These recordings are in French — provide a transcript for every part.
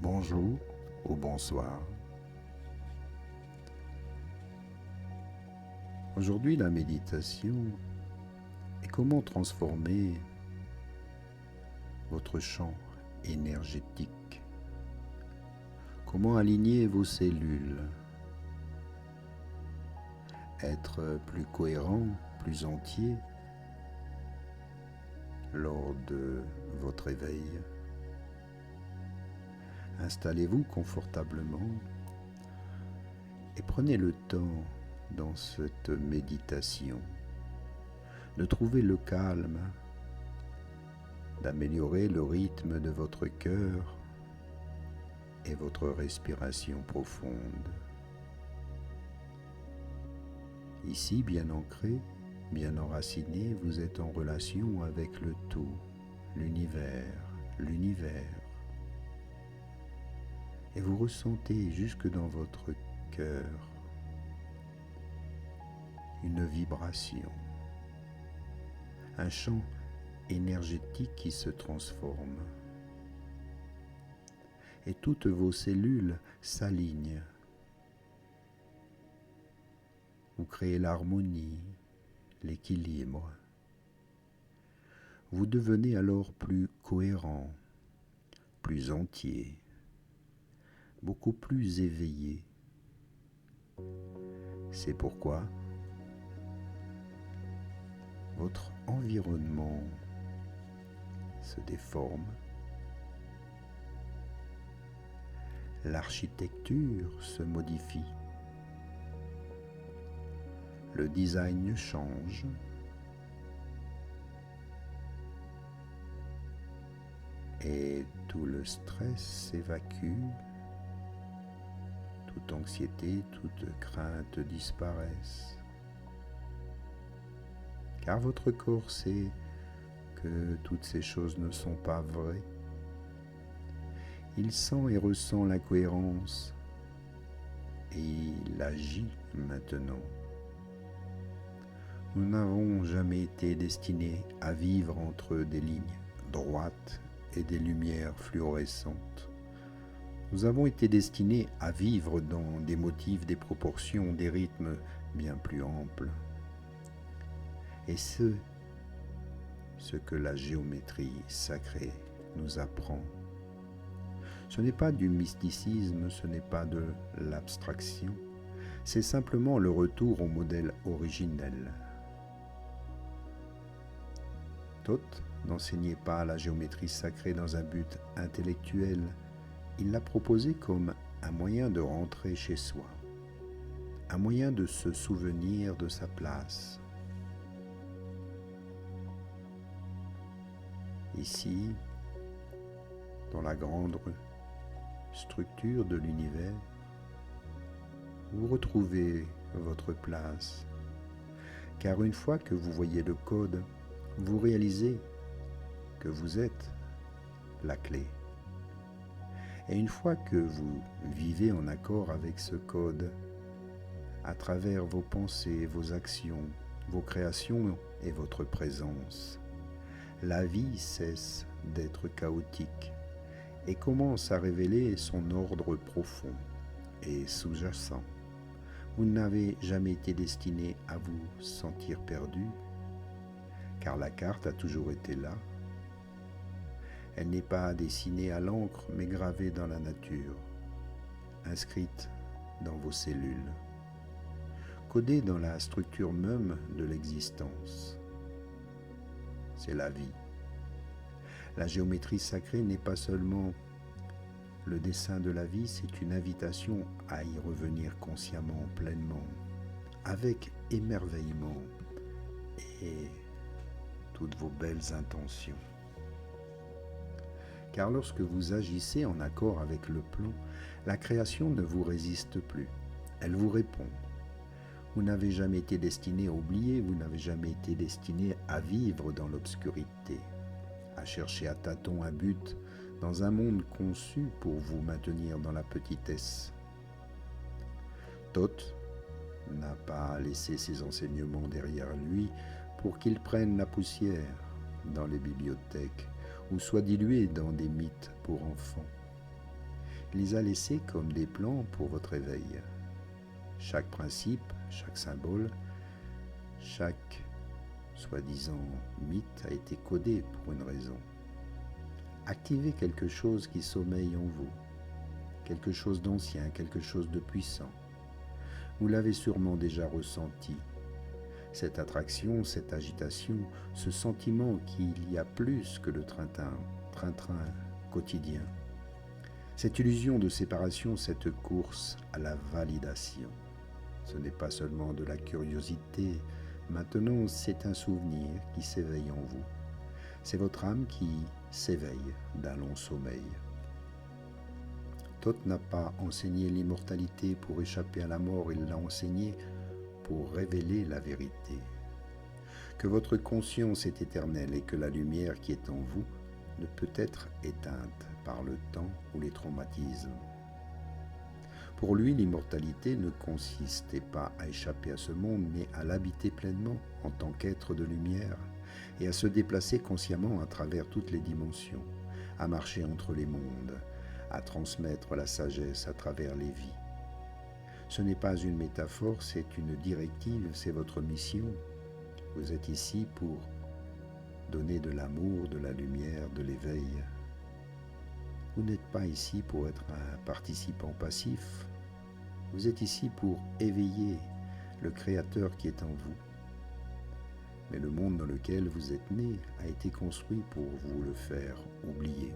bonjour ou bonsoir. Aujourd'hui, la méditation est comment transformer votre champ énergétique, comment aligner vos cellules, être plus cohérent, plus entier lors de votre éveil. Installez-vous confortablement et prenez le temps dans cette méditation de trouver le calme, d'améliorer le rythme de votre cœur et votre respiration profonde. Ici, bien ancré, bien enraciné, vous êtes en relation avec le tout, l'univers. Et vous ressentez jusque dans votre cœur une vibration, un champ énergétique qui se transforme. Et toutes vos cellules s'alignent. Vous créez l'harmonie, l'équilibre. Vous devenez alors plus cohérent, plus entier, beaucoup plus éveillé. C'est pourquoi votre environnement se déforme, l'architecture se modifie, le design change, et tout le stress s'évacue, toute anxiété, toute crainte disparaissent. Car votre corps sait que toutes ces choses ne sont pas vraies. Il sent et ressent la cohérence et il agit maintenant. Nous n'avons jamais été destinés à vivre entre des lignes droites et des lumières fluorescentes. Nous avons été destinés à vivre dans des motifs, des proportions, des rythmes bien plus amples. Et ce que la géométrie sacrée nous apprend. Ce n'est pas du mysticisme, ce n'est pas de l'abstraction, c'est simplement le retour au modèle originel. Thoth n'enseignait pas la géométrie sacrée dans un but intellectuel, il l'a proposée comme un moyen de rentrer chez soi, un moyen de se souvenir de sa place. Ici, dans la grande structure de l'univers, vous retrouvez votre place, car une fois que vous voyez le code, vous réalisez que vous êtes la clé. Et une fois que vous vivez en accord avec ce code, à travers vos pensées, vos actions, vos créations et votre présence, la vie cesse d'être chaotique et commence à révéler son ordre profond et sous-jacent. Vous n'avez jamais été destiné à vous sentir perdu, car la carte a toujours été là. Elle n'est pas dessinée à l'encre, mais gravée dans la nature, inscrite dans vos cellules, codée dans la structure même de l'existence. C'est la vie. La géométrie sacrée n'est pas seulement le dessin de la vie, c'est une invitation à y revenir consciemment, pleinement, avec émerveillement et toutes vos belles intentions. Car lorsque vous agissez en accord avec le plan, la création ne vous résiste plus, elle vous répond. Vous n'avez jamais été destiné à oublier, vous n'avez jamais été destiné à vivre dans l'obscurité, à chercher à tâtons un but dans un monde conçu pour vous maintenir dans la petitesse. Thoth n'a pas laissé ses enseignements derrière lui pour qu'ils prennent la poussière dans les bibliothèques ou soient dilués dans des mythes pour enfants. les a laissés comme des plans pour votre éveil. Chaque principe, chaque symbole, chaque soi-disant mythe a été codé pour une raison. Activez quelque chose qui sommeille en vous, quelque chose d'ancien, quelque chose de puissant. Vous l'avez sûrement déjà ressenti, cette attraction, cette agitation, ce sentiment qu'il y a plus que le train-train quotidien. Cette illusion de séparation, cette course à la validation. Ce n'est pas seulement de la curiosité, maintenant c'est un souvenir qui s'éveille en vous. C'est votre âme qui s'éveille d'un long sommeil. Thoth n'a pas enseigné l'immortalité pour échapper à la mort, il l'a enseigné pour révéler la vérité. Que votre conscience est éternelle et que la lumière qui est en vous ne peut être éteinte par le temps ou les traumatismes. Pour lui, l'immortalité ne consistait pas à échapper à ce monde, mais à l'habiter pleinement en tant qu'être de lumière et à se déplacer consciemment à travers toutes les dimensions, à marcher entre les mondes, à transmettre la sagesse à travers les vies. Ce n'est pas une métaphore, c'est une directive, c'est votre mission. Vous êtes ici pour donner de l'amour, de la lumière, de l'éveil. Vous n'êtes pas ici pour être un participant passif. Vous êtes ici pour éveiller le Créateur qui est en vous. Mais le monde dans lequel vous êtes né a été construit pour vous le faire oublier.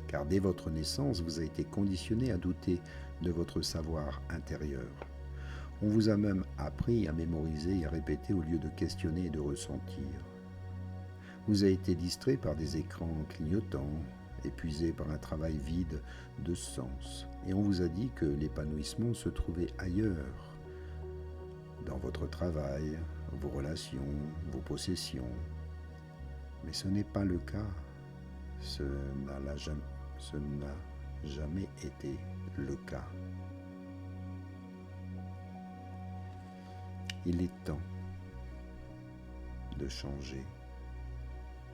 Car dès votre naissance, vous avez été conditionné à douter de votre savoir intérieur. On vous a même appris à mémoriser et à répéter au lieu de questionner et de ressentir. Vous avez été distrait par des écrans clignotants, épuisé par un travail vide de sens. Et on vous a dit que l'épanouissement se trouvait ailleurs, dans votre travail, vos relations, vos possessions. Mais ce n'est pas le cas. Ce n'a jamais été le cas. Il est temps de changer.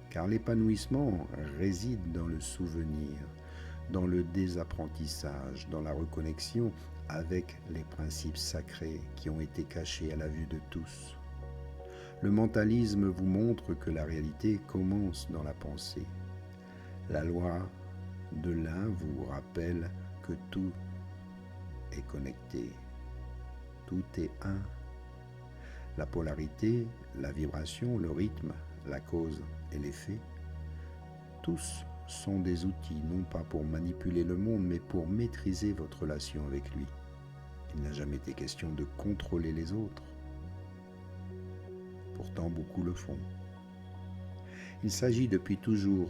Car l'épanouissement réside dans le souvenir, dans le désapprentissage, dans la reconnexion avec les principes sacrés qui ont été cachés à la vue de tous. Le mentalisme vous montre que la réalité commence dans la pensée. La loi de l'un vous rappelle que tout est connecté, tout est un. La polarité, la vibration, le rythme, la cause et l'effet, tous sont des outils non pas pour manipuler le monde, mais pour maîtriser votre relation avec lui. Il n'a jamais été question de contrôler les autres. Pourtant, beaucoup le font. Il s'agit depuis toujours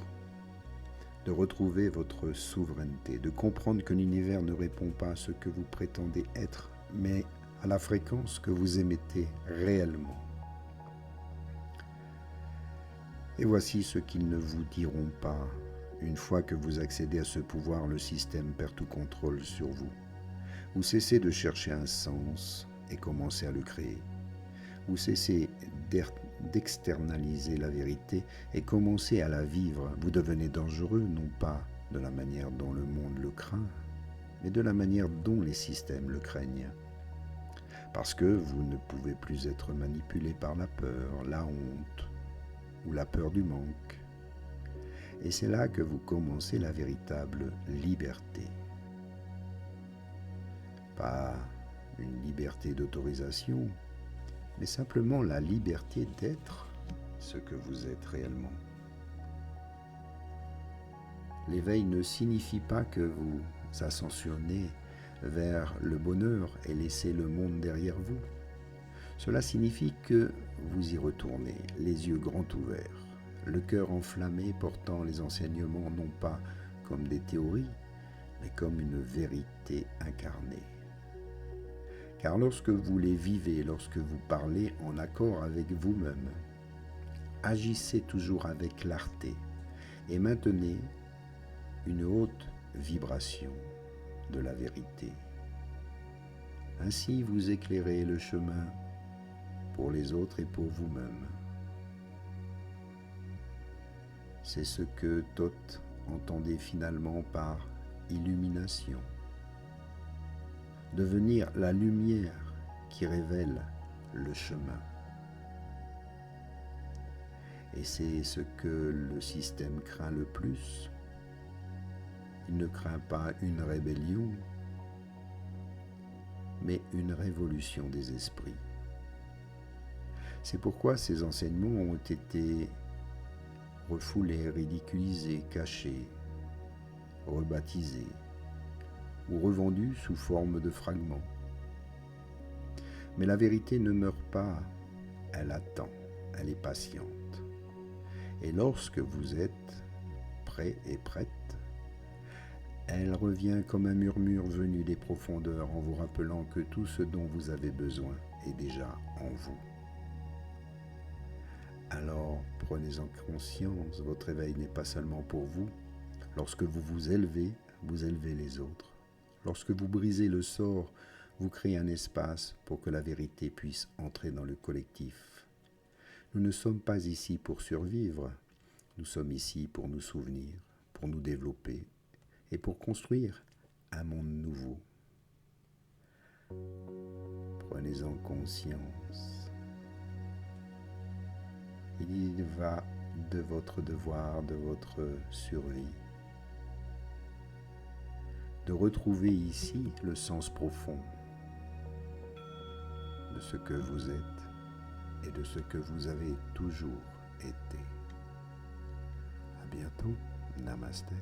de retrouver votre souveraineté, de comprendre que l'univers ne répond pas à ce que vous prétendez être, mais à la fréquence que vous émettez réellement. Et voici ce qu'ils ne vous diront pas. Une fois que vous accédez à ce pouvoir, le système perd tout contrôle sur vous. Vous cessez de chercher un sens et commencez à le créer. Vous cessez d'externaliser la vérité et commencez à la vivre. Vous devenez dangereux, non pas de la manière dont le monde le craint, mais de la manière dont les systèmes le craignent. Parce que vous ne pouvez plus être manipulé par la peur, la honte ou la peur du manque. Et c'est là que vous commencez la véritable liberté. Pas une liberté d'autorisation, mais simplement la liberté d'être ce que vous êtes réellement. L'éveil ne signifie pas que vous ascensionnez vers le bonheur et laissez le monde derrière vous. Cela signifie que vous y retournez, les yeux grands ouverts, le cœur enflammé portant les enseignements non pas comme des théories, mais comme une vérité incarnée. Car lorsque vous les vivez, lorsque vous parlez en accord avec vous-même, agissez toujours avec clarté et maintenez une haute vibration de la vérité. Ainsi vous éclairez le chemin pour les autres et pour vous-même. C'est ce que Thoth entendait finalement par illumination, devenir la lumière qui révèle le chemin. Et c'est ce que le système craint le plus. Il ne craint pas une rébellion, mais une révolution des esprits. C'est pourquoi ces enseignements ont été refoulés, ridiculisés, cachés, rebaptisés ou revendus sous forme de fragments. Mais la vérité ne meurt pas, elle attend, elle est patiente. Et lorsque vous êtes prêt et prête, elle revient comme un murmure venu des profondeurs en vous rappelant que tout ce dont vous avez besoin est déjà en vous. Alors prenez-en conscience, votre éveil n'est pas seulement pour vous. Lorsque vous élevez les autres. Lorsque vous brisez le sort, vous créez un espace pour que la vérité puisse entrer dans le collectif. Nous ne sommes pas ici pour survivre, nous sommes ici pour nous souvenir, pour nous développer et pour construire un monde nouveau. Prenez-en conscience. Il y va de votre devoir, de votre survie, de retrouver ici le sens profond de ce que vous êtes et de ce que vous avez toujours été. À bientôt. Namasté.